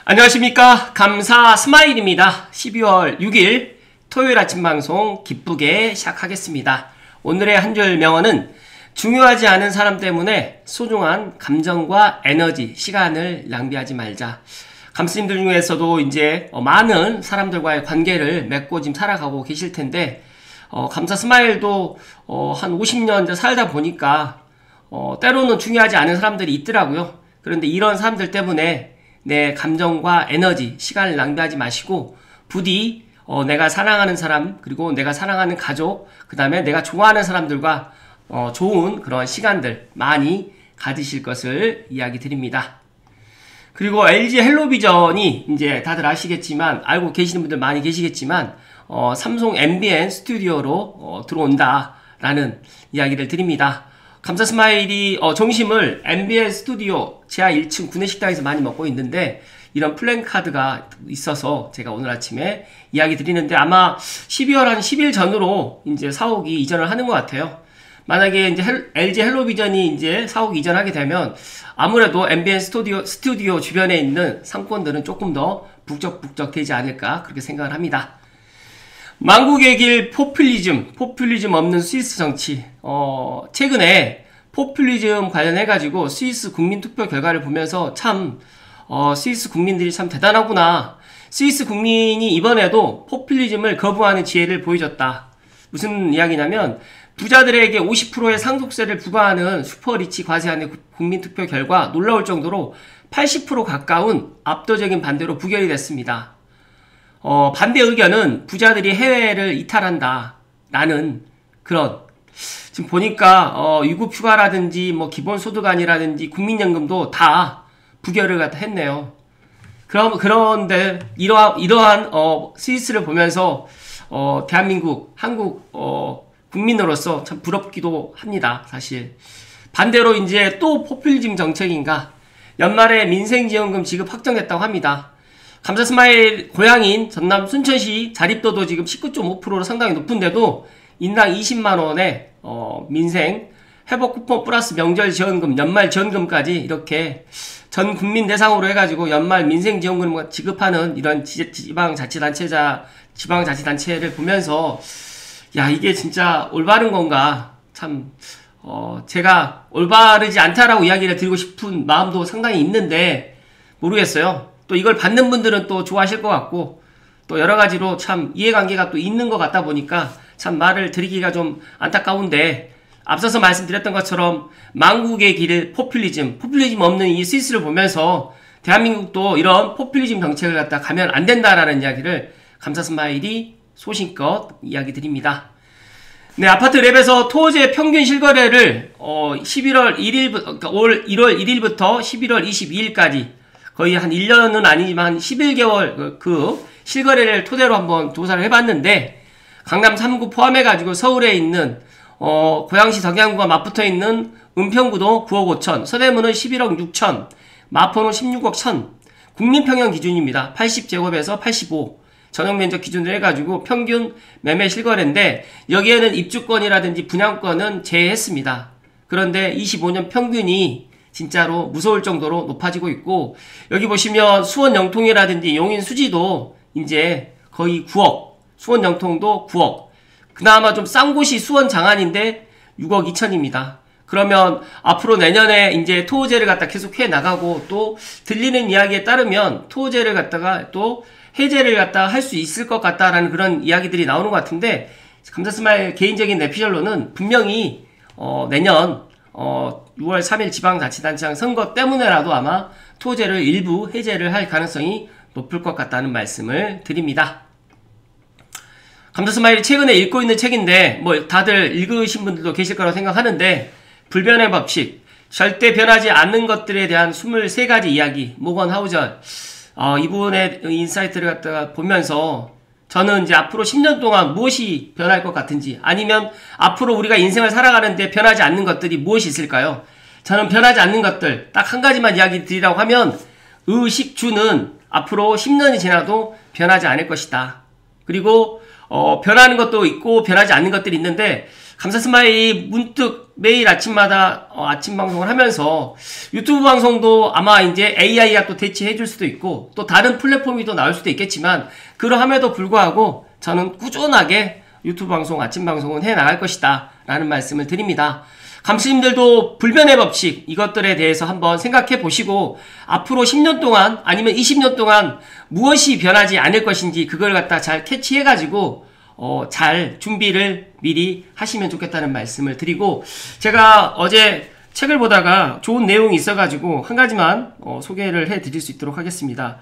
안녕하십니까. 감사 스마일입니다. 12월 6일 토요일 아침 방송 기쁘게 시작하겠습니다. 오늘의 한 줄 명언은 중요하지 않은 사람 때문에 소중한 감정과 에너지, 시간을 낭비하지 말자. 감스님들 중에서도 이제 많은 사람들과의 관계를 맺고 지금 살아가고 계실 텐데 감사 스마일도 한 50년 이제 살다 보니까 때로는 중요하지 않은 사람들이 있더라고요. 그런데 이런 사람들 때문에 내 감정과 에너지, 시간을 낭비하지 마시고 부디 내가 사랑하는 사람, 그리고 내가 사랑하는 가족, 그 다음에 내가 좋아하는 사람들과 좋은 그런 시간들 많이 가지실 것을 이야기 드립니다. 그리고 LG 헬로비전이 이제 다들 아시겠지만, 알고 계시는 분들 많이 계시겠지만 삼성 MBN 스튜디오로 들어온다라는 이야기를 드립니다. 감사 스마일이 점심을 MBN 스튜디오 지하 1층 구내식당에서 많이 먹고 있는데 이런 플랜카드가 있어서 제가 오늘 아침에 이야기 드리는데 아마 12월 한 10일 전으로 이제 사옥이 이전을 하는 것 같아요. 만약에 이제 LG 헬로비전이 이제 사옥 이전하게 되면 아무래도 MBN 스튜디오 주변에 있는 상권들은 조금 더 북적북적 되지 않을까 그렇게 생각을 합니다. 망국의 길 포퓰리즘 없는 스위스 정치. 최근에 포퓰리즘 관련해가지고 스위스 국민투표 결과를 보면서 참 스위스 국민들이 참 대단하구나. 스위스 국민이 이번에도 포퓰리즘을 거부하는 지혜를 보여줬다. 무슨 이야기냐면 부자들에게 50%의 상속세를 부과하는 슈퍼리치 과세안의 국민투표 결과 놀라울 정도로 80% 가까운 압도적인 반대로 부결이 됐습니다. 반대 의견은 부자들이 해외를 이탈한다 라는 그런, 지금 보니까 유급휴가라든지 뭐 기본소득안이라든지 국민연금도 다 부결을 갖다 했네요. 그런데 이러한 스위스를 보면서 대한민국, 한국 국민으로서 참 부럽기도 합니다. 사실 반대로 이제 또 포퓰리즘 정책인가, 연말에 민생지원금 지급 확정됐다고 합니다. 감사 스마일 고향인 전남 순천시 자립도도 지금 19.5%로 상당히 높은데도 인당 20만원의 민생 회복 쿠폰 플러스 명절 지원금, 연말 지원금까지 이렇게 전 국민 대상으로 해가지고 연말 민생 지원금을 지급하는 이런 지방자치단체를 보면서 야, 이게 진짜 올바른 건가, 참 제가 올바르지 않다라고 이야기를 드리고 싶은 마음도 상당히 있는데 모르겠어요. 또 이걸 받는 분들은 또 좋아하실 것 같고 또 여러가지로 참 이해관계가 또 있는 것 같다 보니까 참 말을 드리기가 좀 안타까운데, 앞서서 말씀드렸던 것처럼 망국의 길을 포퓰리즘 없는 이 스위스를 보면서 대한민국도 이런 포퓰리즘 정책을 갖다 가면 안 된다라는 이야기를 감사 스마일이 소신껏 이야기 드립니다. 네, 아파트 랩에서 토지의 평균 실거래를 11월 1일부터, 그러니까 올 1월 1일부터 11월 22일까지 거의 한 1년은 아니지만 한 11개월 그 실거래를 토대로 한번 조사를 해봤는데, 강남 3구 포함해가지고 서울에 있는 고양시 덕양구가 맞붙어 있는 은평구도 9억 5천, 서대문은 11억 6천, 마포는 16억 1천, 국민평형 기준입니다. 80제곱에서 85 전용면적 기준으로 해가지고 평균 매매 실거래인데, 여기에는 입주권이라든지 분양권은 제외했습니다. 그런데 25년 평균이 진짜로 무서울 정도로 높아지고 있고, 여기 보시면 수원 영통이라든지 용인 수지도 이제 거의 9억, 수원 영통도 9억, 그나마 좀 싼 곳이 수원 장안인데 6억 2천입니다. 그러면 앞으로 내년에 이제 토호제를 갖다 계속 해 나가고, 또 들리는 이야기에 따르면 토호제를 갖다가 또 해제를 갖다 할 수 있을 것 같다라는 그런 이야기들이 나오는 것 같은데, 감사 스마일 개인적인 내피셜로는 분명히 내년 6월 3일 지방자치단체장 선거 때문에라도 아마 토제를 일부 해제를 할 가능성이 높을 것 같다는 말씀을 드립니다. 감사 스마일이 최근에 읽고 있는 책인데 뭐 다들 읽으신 분들도 계실 거라고 생각하는데, 불변의 법칙, 절대 변하지 않는 것들에 대한 23가지 이야기, 모건 하우절, 이분의 인사이트를 갖다가 보면서 저는 이제 앞으로 10년 동안 무엇이 변할 것 같은지, 아니면 앞으로 우리가 인생을 살아가는데 변하지 않는 것들이 무엇이 있을까요? 저는 변하지 않는 것들 딱 한 가지만 이야기 드리라고 하면, 의식주는 앞으로 10년이 지나도 변하지 않을 것이다. 그리고 변하는 것도 있고 변하지 않는 것들이 있는데, 감사 스마일이 문득 매일 아침마다 아침 방송을 하면서 유튜브 방송도 아마 이제 AI가 또 대체해 줄 수도 있고 또 다른 플랫폼이 또 나올 수도 있겠지만 그러함에도 불구하고 저는 꾸준하게 유튜브 방송, 아침 방송은 해 나갈 것이다 라는 말씀을 드립니다. 감스님들도 불변의 법칙 이것들에 대해서 한번 생각해 보시고 앞으로 10년 동안 아니면 20년 동안 무엇이 변하지 않을 것인지 그걸 갖다 잘 캐치해 가지고 잘 준비를 미리 하시면 좋겠다는 말씀을 드리고, 제가 어제 책을 보다가 좋은 내용이 있어가지고 한 가지만 소개를 해드릴 수 있도록 하겠습니다.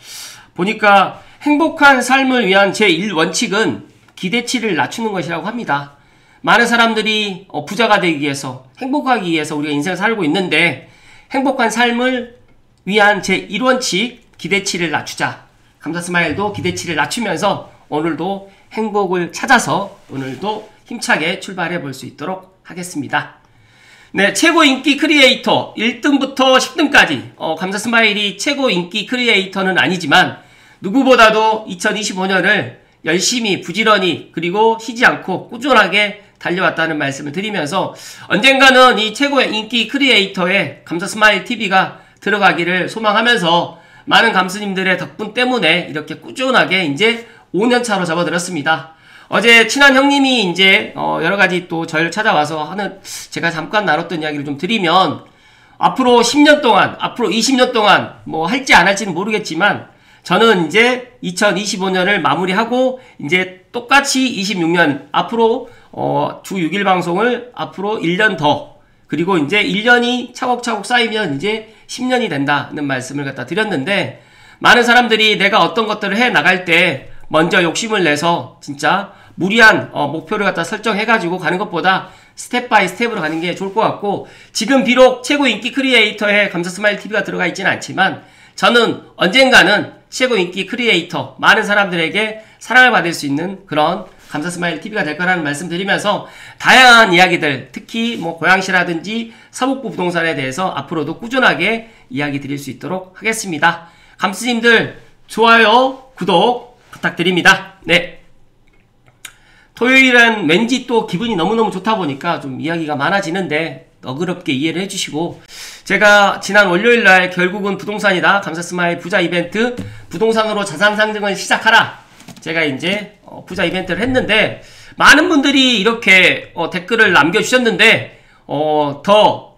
보니까 행복한 삶을 위한 제1원칙은 기대치를 낮추는 것이라고 합니다. 많은 사람들이 부자가 되기 위해서, 행복하기 위해서 우리가 인생을 살고 있는데 행복한 삶을 위한 제1원칙 기대치를 낮추자. 감사 스마일도 기대치를 낮추면서 오늘도 행복을 찾아서 오늘도 힘차게 출발해 볼 수 있도록 하겠습니다. 네, 최고 인기 크리에이터 1등부터 10등까지 감사 스마일이 최고 인기 크리에이터는 아니지만 누구보다도 2025년을 열심히 부지런히 그리고 쉬지 않고 꾸준하게 달려왔다는 말씀을 드리면서 언젠가는 이 최고 인기 크리에이터에 감사 스마일 TV가 들어가기를 소망하면서 많은 감스님들의 덕분 때문에 이렇게 꾸준하게 이제 5년차로 접어들었습니다. 어제 친한 형님이 이제 여러가지 또 저를 찾아와서 하는, 제가 잠깐 나눴던 이야기를 좀 드리면 앞으로 10년 동안, 앞으로 20년 동안 뭐 할지 안 할지는 모르겠지만 저는 이제 2025년을 마무리하고 이제 똑같이 26년 앞으로 주 6일 방송을 앞으로 1년 더, 그리고 이제 1년이 차곡차곡 쌓이면 이제 10년이 된다는 말씀을 갖다 드렸는데, 많은 사람들이 내가 어떤 것들을 해 나갈 때 먼저 욕심을 내서 진짜 무리한 목표를 갖다 설정해가지고 가는 것보다 스텝 바이 스텝으로 가는 게 좋을 것 같고, 지금 비록 최고 인기 크리에이터에 감사 스마일 TV가 들어가 있지는 않지만 저는 언젠가는 최고 인기 크리에이터, 많은 사람들에게 사랑을 받을 수 있는 그런 감사 스마일 TV가 될 거라는 말씀 드리면서 다양한 이야기들, 특히 뭐 고양시라든지 서북부 부동산에 대해서 앞으로도 꾸준하게 이야기 드릴 수 있도록 하겠습니다. 감스님들 좋아요, 구독 부탁드립니다. 네. 토요일은 왠지 또 기분이 너무너무 좋다 보니까 좀 이야기가 많아지는데 너그럽게 이해를 해주시고, 제가 지난 월요일날 결국은 부동산이다 감사 스마일 부자 이벤트 부동산으로 자산 상승을 시작하라, 제가 이제 부자 이벤트를 했는데 많은 분들이 이렇게 댓글을 남겨주셨는데 더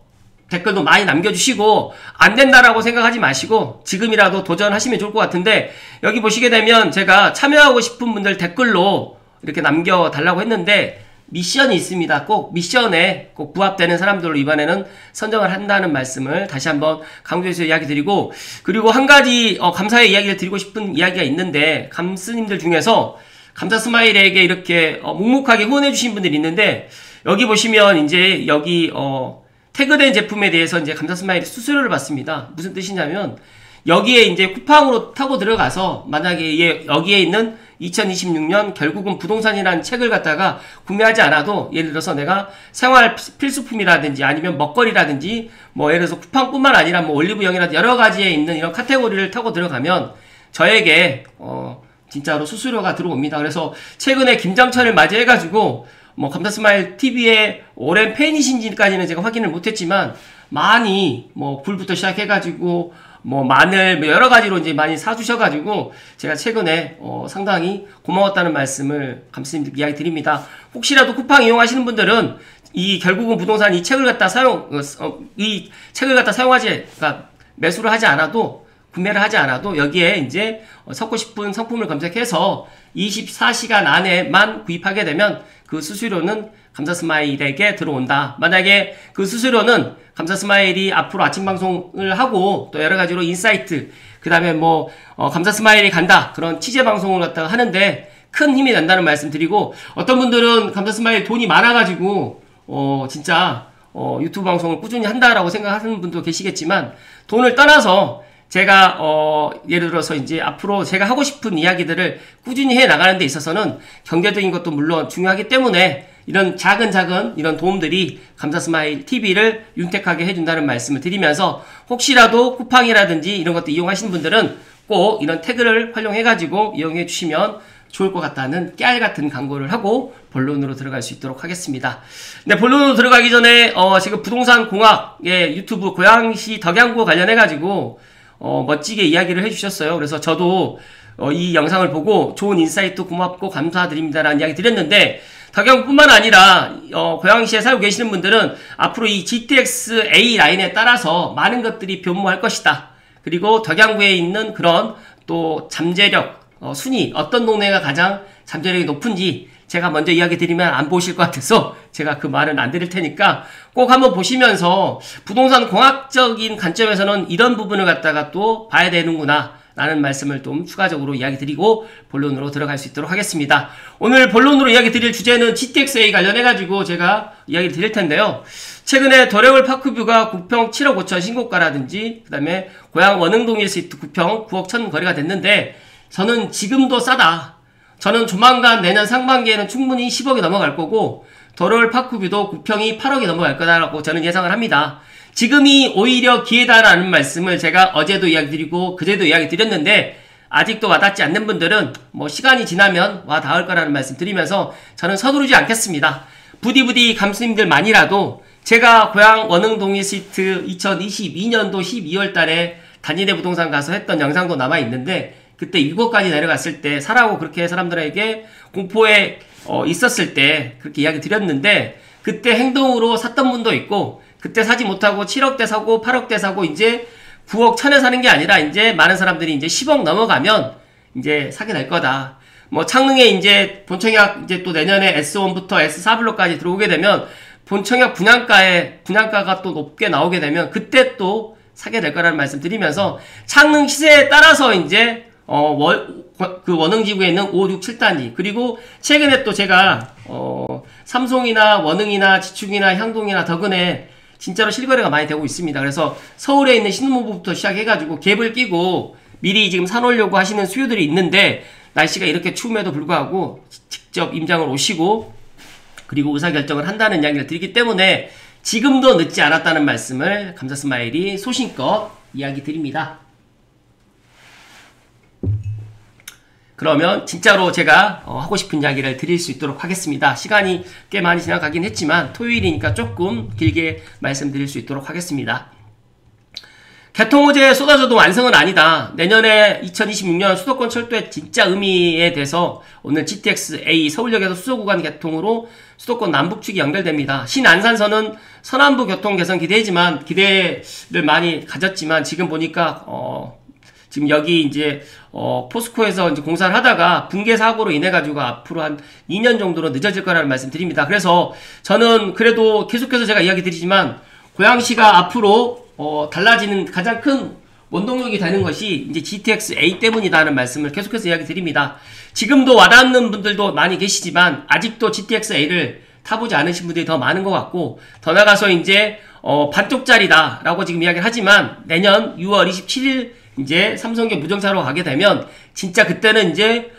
댓글도 많이 남겨주시고 안 된다라고 생각하지 마시고 지금이라도 도전하시면 좋을 것 같은데, 여기 보시게 되면 제가 참여하고 싶은 분들 댓글로 이렇게 남겨달라고 했는데 미션이 있습니다. 꼭 미션에 꼭 부합되는 사람들로 이번에는 선정을 한다는 말씀을 다시 한번 강조해서 이야기 드리고, 그리고 한 가지 감사의 이야기를 드리고 싶은 이야기가 있는데, 감스님들 중에서 감사 스마일에게 이렇게 묵묵하게 후원해 주신 분들이 있는데, 여기 보시면 이제 여기 태그된 제품에 대해서 이제 감사 스마일이 수수료를 받습니다. 무슨 뜻이냐면 여기에 이제 쿠팡으로 타고 들어가서 만약에 여기에 있는 2026년 결국은 부동산이라는 책을 갖다가 구매하지 않아도, 예를 들어서 내가 생활 필수품이라든지 아니면 먹거리라든지 뭐 예를 들어서 쿠팡뿐만 아니라 뭐 올리브영이라든지 여러 가지에 있는 이런 카테고리를 타고 들어가면 저에게 진짜로 수수료가 들어옵니다. 그래서 최근에 김장철을 맞이해가지고 뭐 감사 스마일 TV의 오랜 팬이신지까지는 제가 확인을 못했지만 많이 뭐 굴부터 시작해가지고 뭐 마늘 뭐 여러 가지로 이제 많이 사주셔가지고 제가 최근에 상당히 고마웠다는 말씀을 감스님들 이야기 드립니다. 혹시라도 쿠팡 이용하시는 분들은 이 결국은 부동산 이 책을 갖다 사용하지, 그러니까 매수를 하지 않아도, 구매를 하지 않아도 여기에 이제 섞고 싶은 상품을 검색해서 24시간 안에만 구입하게 되면 그 수수료는 감사 스마일에게 들어온다. 만약에 그 수수료는 감사 스마일이 앞으로 아침 방송을 하고 또 여러 가지로 인사이트, 그 다음에 뭐 감사 스마일이 간다 그런 취재 방송을 갖다가 하는데 큰 힘이 된다는 말씀 드리고, 어떤 분들은 감사 스마일 돈이 많아가지고 진짜 유튜브 방송을 꾸준히 한다라고 생각하는 분도 계시겠지만, 돈을 떠나서 제가 예를 들어서 이제 앞으로 제가 하고 싶은 이야기들을 꾸준히 해 나가는 데 있어서는 경제적인 것도 물론 중요하기 때문에 이런 작은 이런 도움들이 감사 스마일 TV를 윤택하게 해준다는 말씀을 드리면서, 혹시라도 쿠팡이라든지 이런 것도 이용하시는 분들은 꼭 이런 태그를 활용해가지고 이용해 주시면 좋을 것 같다는 깨알 같은 광고를 하고 본론으로 들어갈 수 있도록 하겠습니다. 네, 본론으로 들어가기 전에 지금 부동산 공학의 유튜브 고양시 덕양구 관련해가지고 멋지게 이야기를 해주셨어요. 그래서 저도 이 영상을 보고 좋은 인사이트 고맙고 감사드립니다라는 이야기 드렸는데, 덕양구뿐만 아니라 고양시에 살고 계시는 분들은 앞으로 이 GTX-A 라인에 따라서 많은 것들이 변모할 것이다. 그리고 덕양구에 있는 그런 또 잠재력 순위, 어떤 동네가 가장 잠재력이 높은지 제가 먼저 이야기 드리면 안 보실 것 같아서 제가 그 말은 안 드릴 테니까 꼭 한번 보시면서 부동산 공학적인 관점에서는 이런 부분을 갖다가 또 봐야 되는구나 라는 말씀을 좀 추가적으로 이야기 드리고 본론으로 들어갈 수 있도록 하겠습니다. 오늘 본론으로 이야기 드릴 주제는 GTX-A 관련해가지고 제가 이야기 드릴 텐데요. 최근에 더레울 파크뷰가 9평 7억 5천 신고가라든지, 그 다음에 고양 원흥동 1시트 9평 9억 1천 거래가 됐는데, 저는 지금도 싸다. 저는 조만간 내년 상반기에는 충분히 10억이 넘어갈 거고, 더레울 파크뷰도 9평이 8억이 넘어갈 거다라고 저는 예상을 합니다. 지금이 오히려 기회다라는 말씀을 제가 어제도 이야기 드리고 그제도 이야기 드렸는데, 아직도 와닿지 않는 분들은 뭐 시간이 지나면 와 닿을 거라는 말씀 드리면서 저는 서두르지 않겠습니다. 부디 감수님들만이라도 제가 고양 원흥동 1시트 2022년도 12월 달에 단일의 부동산 가서 했던 영상도 남아있는데, 그때 6억까지 내려갔을 때 사라고 그렇게 사람들에게 공포에 있었을 때 그렇게 이야기 드렸는데, 그때 행동으로 샀던 분도 있고, 그때 사지 못하고 7억대 사고 8억대 사고 이제 9억 1천에 사는 게 아니라 이제 많은 사람들이 이제 10억 넘어가면 이제 사게 될 거다. 뭐 창릉에 이제 본청약 이제 또 내년에 S1부터 S4블록까지 들어오게 되면 본청약 분양가가 또 높게 나오게 되면 그때 또 사게 될 거라는 말씀 드리면서, 창릉 시세에 따라서 이제 그 원흥지구에 있는 5, 6, 7단지, 그리고 최근에 또 제가 삼송이나 원흥이나 지축이나 향동이나 덕은에 진짜로 실거래가 많이 되고 있습니다. 그래서 서울에 있는 신혼부부터 시작해가지고 갭을 끼고 미리 지금 사놓으려고 하시는 수요들이 있는데, 날씨가 이렇게 추움에도 불구하고 직접 임장을 오시고 그리고 의사결정을 한다는 이야기를 드리기 때문에 지금도 늦지 않았다는 말씀을 감사스마일이 소신껏 이야기 드립니다. 그러면 진짜로 제가 하고 싶은 이야기를 드릴 수 있도록 하겠습니다. 시간이 꽤 많이 지나가긴 했지만 토요일이니까 조금 길게 말씀드릴 수 있도록 하겠습니다. 개통호재에 쏟아져도 완성은 아니다. 내년에 2026년 수도권 철도의 진짜 의미에 대해서 오늘 GTX-A 서울역에서 수서구간 개통으로 수도권 남북축이 연결됩니다. 신안산선은 서남부 교통 개선 기대지만 기대를 많이 가졌지만 지금 보니까 지금 여기 이제 포스코에서 이제 공사를 하다가 붕괴 사고로 인해 가지고 앞으로 한 2년 정도로 늦어질 거라는 말씀 드립니다. 그래서 저는 그래도 계속해서 제가 이야기 드리지만 고양시가 앞으로 달라지는 가장 큰 원동력이 되는 것이 이제 GTX-A 때문이다는 말씀을 계속해서 이야기 드립니다. 지금도 와닿는 분들도 많이 계시지만 아직도 GTX-A를 타보지 않으신 분들이 더 많은 것 같고, 더 나가서 이제 반쪽짜리다 라고 지금 이야기를 하지만 내년 6월 27일 이제 삼성계 무정차로 가게 되면 진짜 그때는 이제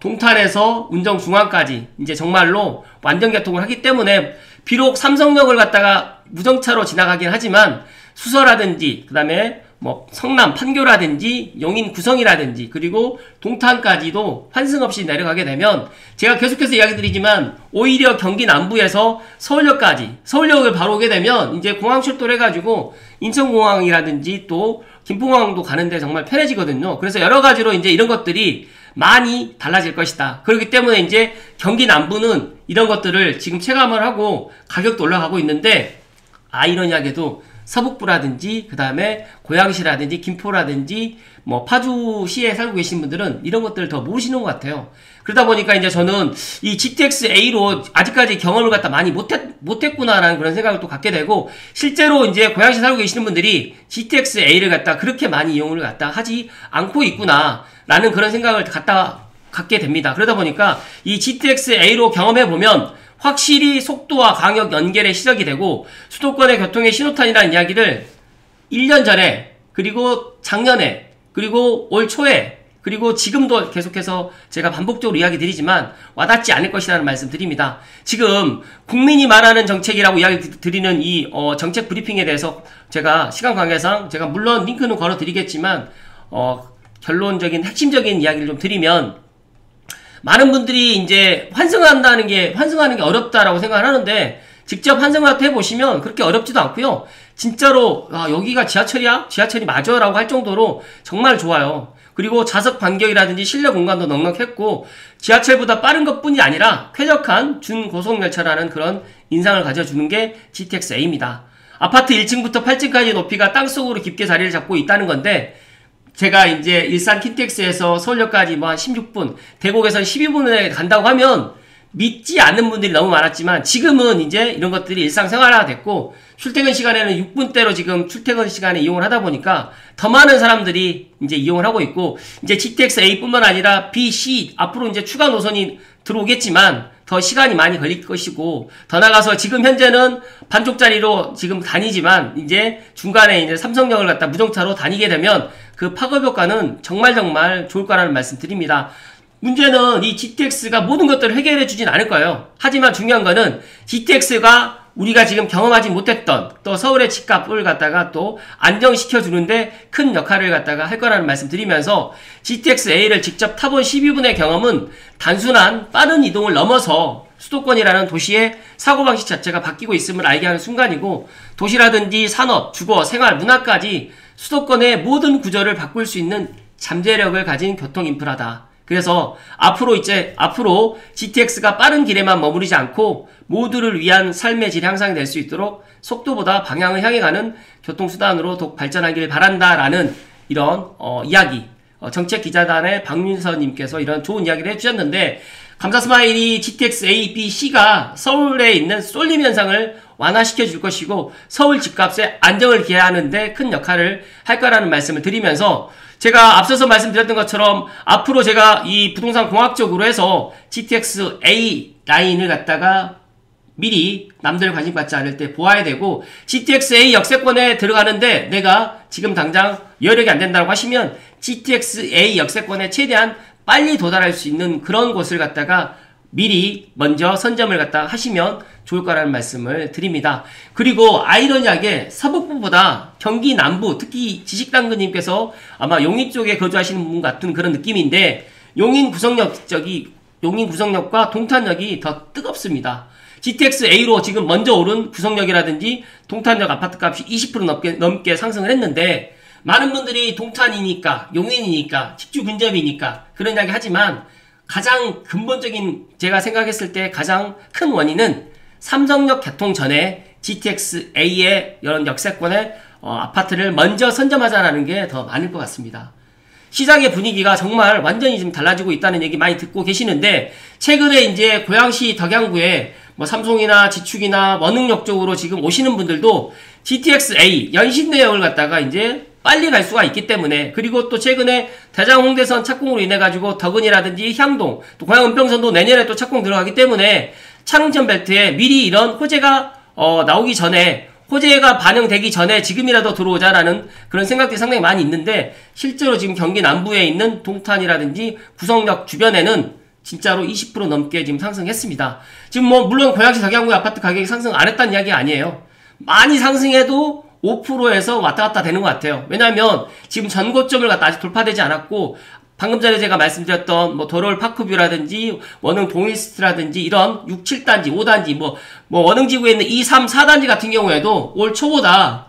동탄에서 운정 중앙까지 이제 정말로 완전 개통을 하기 때문에, 비록 삼성역을 갖다가 무정차로 지나가긴 하지만 수서라든지 그 다음에 뭐 성남 판교라든지 용인 구성이라든지 그리고 동탄까지도 환승 없이 내려가게 되면, 제가 계속해서 이야기 드리지만 오히려 경기 남부에서 서울역까지, 서울역을 바로 오게 되면 이제 공항 출도를 해가지고 인천공항이라든지 또 김포공항도 가는데 정말 편해지거든요. 그래서 여러 가지로 이제 이런 것들이 많이 달라질 것이다. 그렇기 때문에 이제 경기 남부는 이런 것들을 지금 체감을 하고 가격도 올라가고 있는데, 아이러니하게도 서북부라든지 그 다음에 고양시라든지 김포라든지 뭐 파주시에 살고 계신 분들은 이런 것들을 더 모르시는 것 같아요. 그러다 보니까 이제 저는 이 GTX-A로 아직까지 경험을 갖다 많이 못했구나라는 그런 생각을 또 갖게 되고, 실제로 이제 고양시 살고 계시는 분들이 GTX-A를 갖다 그렇게 많이 이용을 갖다 하지 않고 있구나라는 그런 생각을 갖게 됩니다. 그러다 보니까 이 GTX-A로 경험해보면 확실히 속도와 광역 연결에 시작이 되고, 수도권의 교통의 신호탄이라는 이야기를 1년 전에, 그리고 작년에, 그리고 올 초에, 그리고 지금도 계속해서 제가 반복적으로 이야기 드리지만 와닿지 않을 것이라는 말씀 드립니다. 지금 국민이 말하는 정책이라고 이야기 드리는 이 정책 브리핑에 대해서 제가 시간 관계상 제가 물론 링크는 걸어 드리겠지만 결론적인 핵심적인 이야기를 좀 드리면, 많은 분들이 이제 환승하는 게 어렵다라고 생각을 하는데, 직접 환승을 해보시면 그렇게 어렵지도 않고요. 진짜로 여기가 지하철이야? 지하철이 맞아? 라고 할 정도로 정말 좋아요. 그리고 좌석 간격이라든지 실내 공간도 넉넉했고, 지하철보다 빠른 것뿐이 아니라 쾌적한 준고속열차라는 그런 인상을 가져주는 게 GTX-A입니다. 아파트 1층부터 8층까지 높이가 땅속으로 깊게 자리를 잡고 있다는 건데, 제가 이제 일산 KTX에서 서울역까지 뭐 한 16분, 대곡에서는 12분에 간다고 하면 믿지 않는 분들이 너무 많았지만, 지금은 이제 이런 것들이 일상생활화가 됐고, 출퇴근 시간에는 6분대로 지금 출퇴근 시간에 이용을 하다 보니까 더 많은 사람들이 이제 이용을 하고 있고, 이제 GTX-A 뿐만 아니라 B, C 앞으로 이제 추가 노선이 들어오겠지만 더 시간이 많이 걸릴 것이고, 더 나가서 지금 현재는 반쪽짜리로 지금 다니지만 이제 중간에 이제 삼성역을 갖다 무정차로 다니게 되면 그 파급 효과는 정말 좋을 거라는 말씀 드립니다. 문제는 이 GTX가 모든 것들을 해결해 주진 않을 거예요. 하지만 중요한 거는 GTX가 우리가 지금 경험하지 못했던 또 서울의 집값을 갖다가 또 안정시켜 주는데 큰 역할을 갖다가 할 거라는 말씀 드리면서, GTX-A를 직접 타본 12분의 경험은 단순한 빠른 이동을 넘어서 수도권이라는 도시의 사고방식 자체가 바뀌고 있음을 알게 하는 순간이고, 도시라든지 산업, 주거, 생활, 문화까지 수도권의 모든 구조를 바꿀 수 있는 잠재력을 가진 교통 인프라다. 그래서 앞으로 GTX가 빠른 길에만 머무르지 않고 모두를 위한 삶의 질 향상이 될 수 있도록 속도보다 방향을 향해 가는 교통수단으로 더욱 발전하길 바란다라는 이런 이야기, 정책기자단의 박윤서님께서 이런 좋은 이야기를 해주셨는데, 감사스마일이 GTX-A, B, C가 서울에 있는 쏠림 현상을 완화시켜 줄 것이고 서울 집값의 안정을 기하는데 큰 역할을 할 거라는 말씀을 드리면서, 제가 앞서서 말씀드렸던 것처럼 앞으로 제가 이 부동산 공학적으로 해서 GTX-A 라인을 갖다가 미리 남들 관심 갖지 않을 때 보아야 되고, GTX-A 역세권에 들어가는데 내가 지금 당장 여력이 안 된다고 하시면 GTX-A 역세권에 최대한 빨리 도달할 수 있는 그런 곳을 갖다가 미리 먼저 선점을 갖다 하시면 좋을 거라는 말씀을 드립니다. 그리고 아이러니하게 서북부보다 경기 남부, 특히 지식당근님께서 아마 용인 쪽에 거주하시는 분 같은 그런 느낌인데, 용인 구성역과 동탄역이 더 뜨겁습니다. GTX-A로 지금 먼저 오른 구성역이라든지 동탄역 아파트값이 20% 넘게 상승을 했는데, 많은 분들이 동탄이니까, 용인이니까, 직주 근접이니까 그런 이야기 하지만, 가장 근본적인, 제가 생각했을 때 가장 큰 원인은 삼성역 개통 전에 GTX-A의 이런 역세권의 아파트를 먼저 선점하자라는 게 더 많을 것 같습니다. 시장의 분위기가 정말 완전히 지금 달라지고 있다는 얘기 많이 듣고 계시는데, 최근에 이제 고양시 덕양구에 뭐 삼송이나 지축이나 원흥역 쪽으로 지금 오시는 분들도 GTX-A 연신내역을 갖다가 이제 빨리 갈 수가 있기 때문에, 그리고 또 최근에 대장 홍대선 착공으로 인해 가지고 덕은이라든지 향동, 또 고양 은평선도 내년에 또 착공 들어가기 때문에 차릉천 벨트에 미리 이런 호재가 나오기 전에, 호재가 반영되기 전에 지금이라도 들어오자라는 그런 생각들이 상당히 많이 있는데, 실제로 지금 경기 남부에 있는 동탄이라든지 구성역 주변에는 진짜로 20% 넘게 지금 상승했습니다. 지금 뭐 물론 고양시 덕양구의 아파트 가격이 상승 안 했다는 이야기 아니에요. 많이 상승해도 5%에서 왔다 갔다 되는 것 같아요. 왜냐하면 지금 전고점을 갖다 아직 돌파되지 않았고, 방금 전에 제가 말씀드렸던 뭐 도롤 파크뷰라든지 원흥 동일스트라든지 이런 6, 7단지, 5단지 뭐 원흥지구에 있는 2, 3, 4단지 같은 경우에도 올 초보다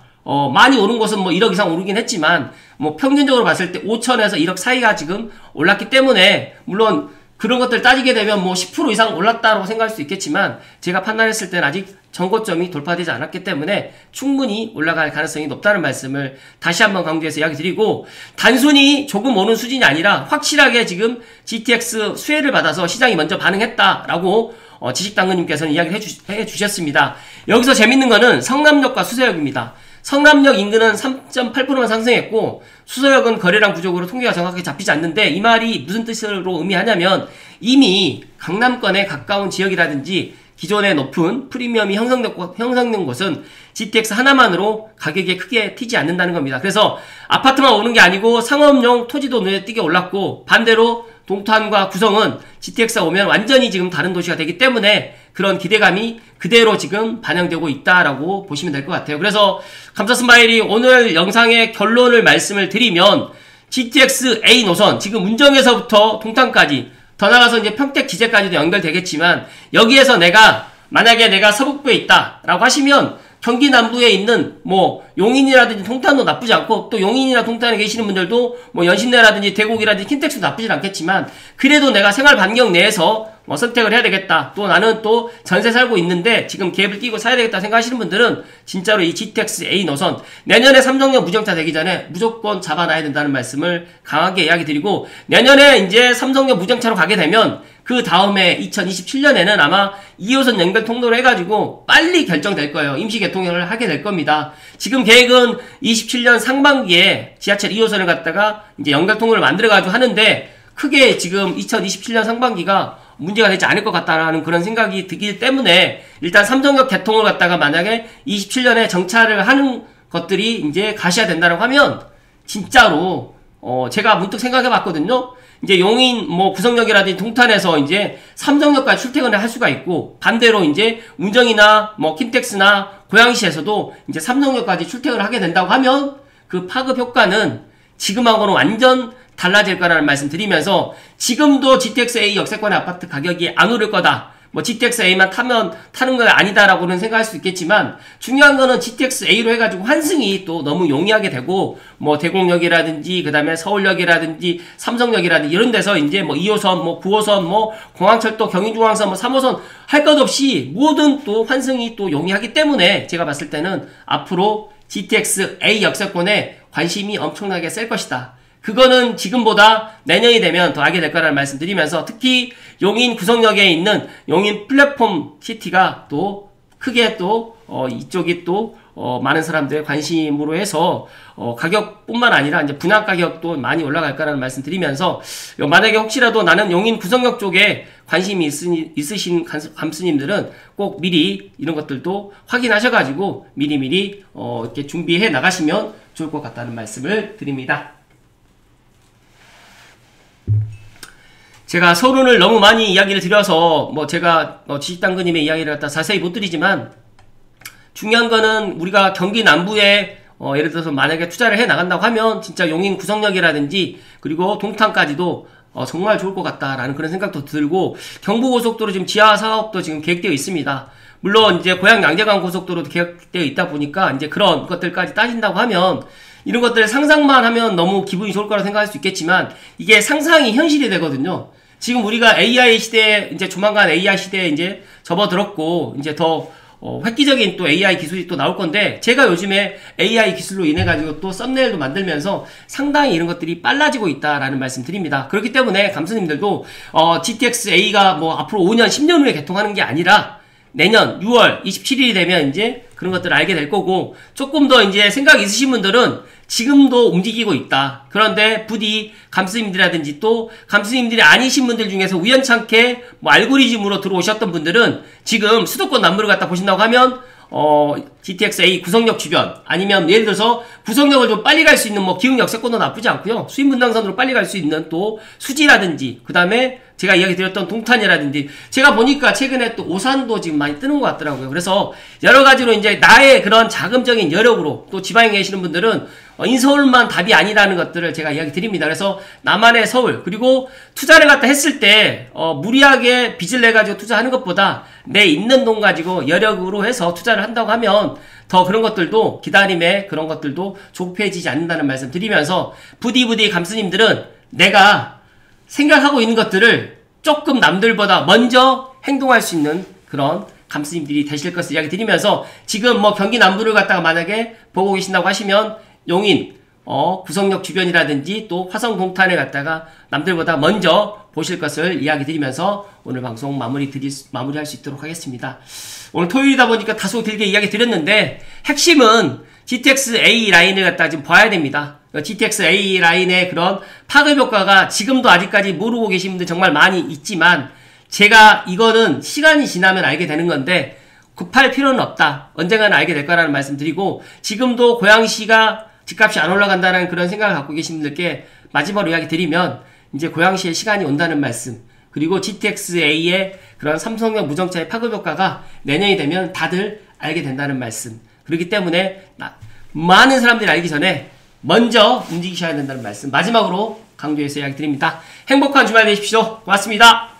많이 오른 곳은 뭐 1억 이상 오르긴 했지만, 뭐 평균적으로 봤을 때 5천에서 1억 사이가 지금 올랐기 때문에, 물론 그런 것들 따지게 되면 뭐 10% 이상 올랐다고 생각할 수 있겠지만, 제가 판단했을 때는 아직 전고점이 돌파되지 않았기 때문에 충분히 올라갈 가능성이 높다는 말씀을 다시 한번 강조해서 이야기 드리고, 단순히 조금 오는 수준이 아니라 확실하게 지금 GTX 수혜를 받아서 시장이 먼저 반응했다라고 지식당근님께서는 이야기를 해주셨습니다. 여기서 재밌는 거는 성남역과 수서역입니다. 성남역 인근은 3.8%만 상승했고, 수서역은 거래량 부족으로 통계가 정확하게 잡히지 않는데, 이 말이 무슨 뜻으로 의미하냐면, 이미 강남권에 가까운 지역이라든지 기존에 높은 프리미엄이 형성된 곳은 GTX 하나만으로 가격이 크게 튀지 않는다는 겁니다. 그래서 아파트만 오는 게 아니고 상업용 토지도 눈에 띄게 올랐고, 반대로 동탄과 구성은 GTX가 오면 완전히 지금 다른 도시가 되기 때문에 그런 기대감이 그대로 지금 반영되고 있다라고 보시면 될 것 같아요. 그래서 감사스마일이 오늘 영상의 결론을 말씀을 드리면, GTX-A 노선 지금 운정에서부터 동탄까지 더 나가서 이제 평택 기재까지도 연결되겠지만 여기에서 만약에 내가 서북부에 있다라고 하시면 경기 남부에 있는 뭐 용인이라든지 동탄도 나쁘지 않고 또 용인이나 동탄에 계시는 분들도 뭐 연신내라든지 대곡이라든지 킨텍스도 나쁘진 않겠지만 그래도 내가 생활 반경 내에서 뭐 선택을 해야 되겠다. 또 나는 또 전세 살고 있는데 지금 갭을 끼고 사야 되겠다 생각하시는 분들은 진짜로 이 GTX A 노선 내년에 삼성역 무정차 되기 전에 무조건 잡아놔야 된다는 말씀을 강하게 이야기 드리고 내년에 이제 삼성역 무정차로 가게 되면 그 다음에 2027년에는 아마 2호선 연결 통로로 해가지고 빨리 결정될 거예요. 임시 개통을 하게 될 겁니다. 지금 계획은 27년 상반기에 지하철 2호선을 갖다가 이제 연결 통로를 만들어가지고 하는데 크게 지금 2027년 상반기가 문제가 되지 않을 것 같다라는 그런 생각이 들기 때문에 일단 삼성역 개통을 갖다가 만약에 27년에 정차를 하는 것들이 이제 가셔야 된다고 하면 진짜로 제가 문득 생각해 봤거든요. 이제 용인 뭐 구성역이라든지 동탄에서 이제 삼성역까지 출퇴근을 할 수가 있고 반대로 이제 운정이나 뭐 킨텍스나 고양시에서도 이제 삼성역까지 출퇴근을 하게 된다고 하면 그 파급 효과는 지금하고는 완전 달라질 거라는 말씀 드리면서 지금도 GTX A 역세권의 아파트 가격이 안 오를 거다. 뭐 GTX A만 타는 건 아니다라고는 생각할 수 있겠지만 중요한 거는 GTX A로 해가지고 환승이 또 너무 용이하게 되고 뭐 대곡역이라든지 그 다음에 서울역이라든지 삼성역이라든지 이런 데서 이제 뭐 2호선 뭐 9호선 뭐 공항철도 경인중앙선 뭐 3호선 할 것 없이 모든 또 환승이 또 용이하기 때문에 제가 봤을 때는 앞으로 GTX A 역세권에 관심이 엄청나게 셀 것이다. 그거는 지금보다 내년이 되면 더 하게 될 거라는 말씀 드리면서 특히 용인 구성역에 있는 용인 플랫폼 시티가 또 크게 또 이쪽이 또 많은 사람들의 관심으로 해서 가격뿐만 아니라 이제 분양 가격도 많이 올라갈 거라는 말씀 드리면서 만약에 혹시라도 나는 용인 구성역 쪽에 관심이 있으신 감수님들은 꼭 미리 이런 것들도 확인하셔가지고 미리미리 이렇게 준비해 나가시면 좋을 것 같다는 말씀을 드립니다. 제가 서론을 너무 많이 이야기를 드려서 뭐 제가 지식당근님의 이야기를 갖다 자세히 못 드리지만 중요한 거는 우리가 경기 남부에 예를 들어서 만약에 투자를 해 나간다고 하면 진짜 용인 구성역이라든지 그리고 동탄까지도 정말 좋을 것 같다라는 그런 생각도 들고 경부고속도로 지금 지하 사업도 지금 계획되어 있습니다. 물론 이제 고양 양재간 고속도로도 계획되어 있다 보니까 이제 그런 것들까지 따진다고 하면 이런 것들 상상만 하면 너무 기분이 좋을 거라고 생각할 수 있겠지만 이게 상상이 현실이 되거든요. 지금 우리가 AI 시대에 이제 조만간 AI 시대에 이제 접어들었고 이제 더 획기적인 또 AI 기술이 또 나올 건데 제가 요즘에 AI 기술로 인해 가지고 또 썸네일도 만들면서 상당히 이런 것들이 빨라지고 있다라는 말씀 드립니다. 그렇기 때문에 감수님들도 GTX A가 뭐 앞으로 5년 10년 후에 개통하는 게 아니라 내년 6월 27일이 되면 이제 그런 것들을 알게 될 거고 조금 더 이제 생각 있으신 분들은 지금도 움직이고 있다. 그런데 부디 감수님들이라든지 또 감수님들이 아니신 분들 중에서 우연찮게 뭐 알고리즘으로 들어오셨던 분들은 지금 수도권 남부를 갖다 보신다고 하면 GTX A 구성역 주변 아니면 예를 들어서 구성역을 좀 빨리 갈 수 있는 뭐 기흥 역세권도 나쁘지 않고요. 수인분당선으로 빨리 갈 수 있는 또 수지라든지 그 다음에 제가 이야기 드렸던 동탄이라든지 제가 보니까 최근에 또 오산도 지금 많이 뜨는 것 같더라고요. 그래서 여러 가지로 이제 나의 그런 자금적인 여력으로 또 지방에 계시는 분들은 인서울만 답이 아니라는 것들을 제가 이야기 드립니다. 그래서 나만의 서울 그리고 투자를 갖다 했을 때 무리하게 빚을 내가지고 투자하는 것보다 내 있는 돈 가지고 여력으로 해서 투자를 한다고 하면 더 그런 것들도 기다림에 그런 것들도 조급해지지 않는다는 말씀 드리면서 부디 감스님들은 내가 생각하고 있는 것들을 조금 남들보다 먼저 행동할 수 있는 그런 감스님들이 되실 것을 이야기 드리면서 지금 뭐 경기 남부를 갖다가 만약에 보고 계신다고 하시면 용인 구성역 주변이라든지 또 화성 동탄을 갖다가 남들보다 먼저 보실 것을 이야기 드리면서 오늘 방송 마무리할 수 있도록 하겠습니다. 오늘 토요일이다 보니까 다소 길게 이야기 드렸는데 핵심은 GTX A 라인을 갖다가 지금 봐야 됩니다. GTX A 라인의 그런 파급 효과가 지금도 아직까지 모르고 계신 분들 정말 많이 있지만 제가 이거는 시간이 지나면 알게 되는 건데 급할 필요는 없다. 언젠가는 알게 될 거라는 말씀 드리고 지금도 고양시가 집값이 안 올라간다는 그런 생각을 갖고 계신 분들께 마지막으로 이야기 드리면 이제 고양시의 시간이 온다는 말씀 그리고 GTX A의 그런 삼성역 무정차의 파급 효과가 내년이 되면 다들 알게 된다는 말씀 그렇기 때문에 많은 사람들이 알기 전에 먼저 움직이셔야 된다는 말씀 마지막으로 강조해서 이야기 드립니다. 행복한 주말 되십시오. 고맙습니다.